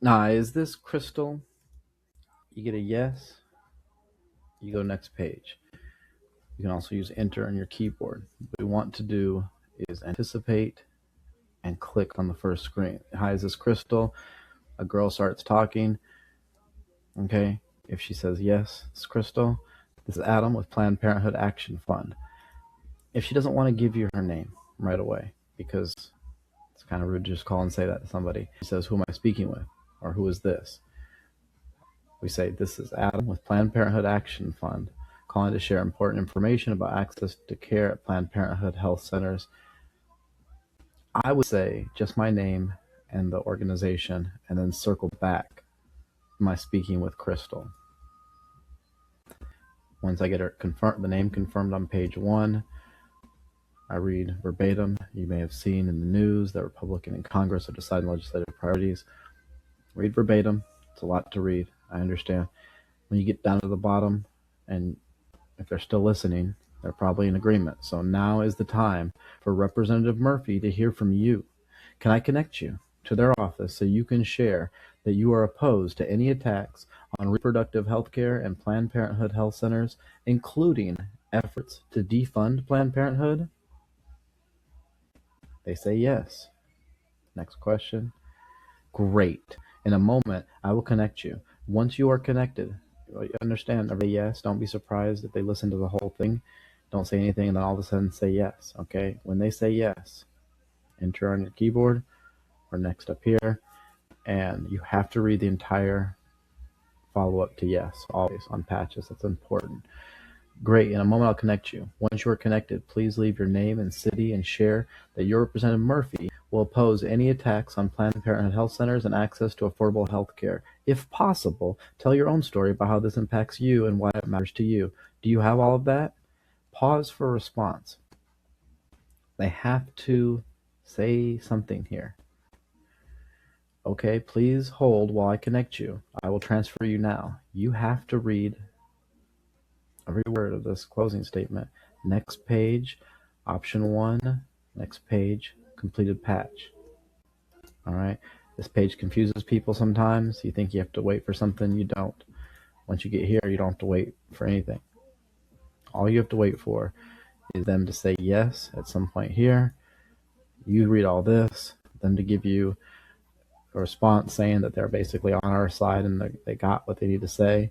Nah, is this Crystal? You get a yes, you go next page. You can also use enter on your keyboard. What we want to do is anticipate and click on the first screen. Hi, is this Crystal? A girl starts talking. Okay, if she says yes, it's Crystal. This is Adam with Planned Parenthood Action Fund. If she doesn't want to give you her name right away, because it's kind of rude to just call and say that to somebody, she says, who am I speaking with? Or who is this? We say, this is Adam with Planned Parenthood Action Fund, calling to share important information about access to care at Planned Parenthood health centers. I would say just my name and the organization, and then circle back. Am I speaking with Crystal? Once I get her the name confirmed on page 1, I read verbatim. You may have seen in the news that Republican in Congress are deciding legislative priorities. Read verbatim. It's a lot to read. I understand. When you get down to the bottom, and if they're still listening, they're probably in agreement. So now is the time for Representative Murphy to hear from you. Can I connect you to their office so you can share that you are opposed to any attacks on reproductive health care and Planned Parenthood health centers, including efforts to defund Planned Parenthood? They say yes. Next question. Great. In a moment, I will connect you. Once you are connected, you understand, are they yes? Don't be surprised if they listen to the whole thing. Don't say anything and then all of a sudden say yes, okay? When they say yes, enter on your keyboard or next up here, and you have to read the entire follow-up to yes, always on patches. That's important. Great. In a moment, I'll connect you. Once you are connected, please leave your name and city and share that your Representative Murphy will oppose any attacks on Planned Parenthood health centers and access to affordable health care. If possible, tell your own story about how this impacts you and why it matters to you. Do you have all of that? Pause for response. They have to say something here. Okay, please hold while I connect you. I will transfer you now. You have to read every word of this closing statement. Next page, option 1, next page, completed patch. All right, this page confuses people sometimes. You think you have to wait for something, you don't. Once you get here, you don't have to wait for anything. All you have to wait for is them to say yes at some point here. You read all this, them to give you a response saying that they're basically on our side and they got what they need to say.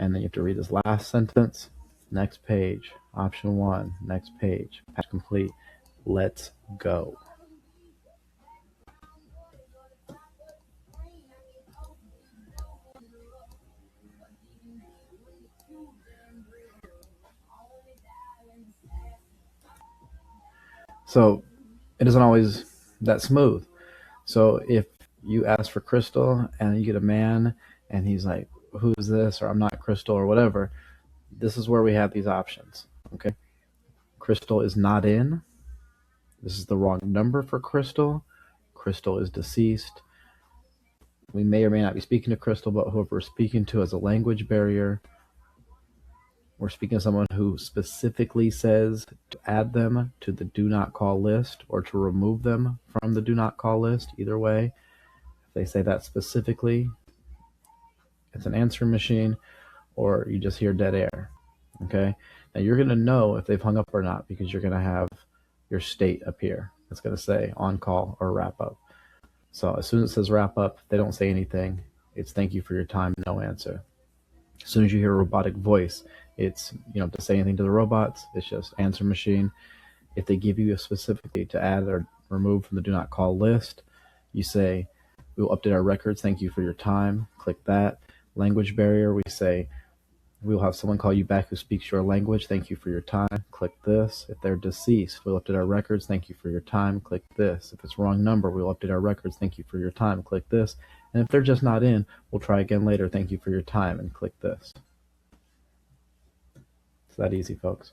And then you have to read this last sentence. Next page, option 1, next page, patch complete. Let's go. So it isn't always that smooth. So if you ask for Crystal and you get a man and he's like, who's this? Or I'm not Crystal or whatever, this is where we have these options. Okay. Crystal is not in. This is the wrong number for Crystal. Crystal is deceased. We may or may not be speaking to Crystal, but whoever we're speaking to has a language barrier. We're speaking to someone who specifically says to add them to the do not call list or to remove them from the do not call list. Either way, if they say that specifically, it's an answering machine or you just hear dead air. Okay. Now you're going to know if they've hung up or not because you're going to have your state appear. It's going to say on call or wrap up. So as soon as it says wrap up, they don't say anything. It's thank you for your time, no answer. As soon as you hear a robotic voice, it's, you know, to say anything to the robots, it's just answer machine. If they give you a specifically to add or remove from the do not call list, you say, we will update our records. Thank you for your time. Click that. Language barrier, we say, we will have someone call you back who speaks your language. Thank you for your time. Click this. If they're deceased, we'll update our records. Thank you for your time. Click this. If it's wrong number, we'll update our records. Thank you for your time. Click this. And if they're just not in, we'll try again later. Thank you for your time and click this. It's that easy, folks.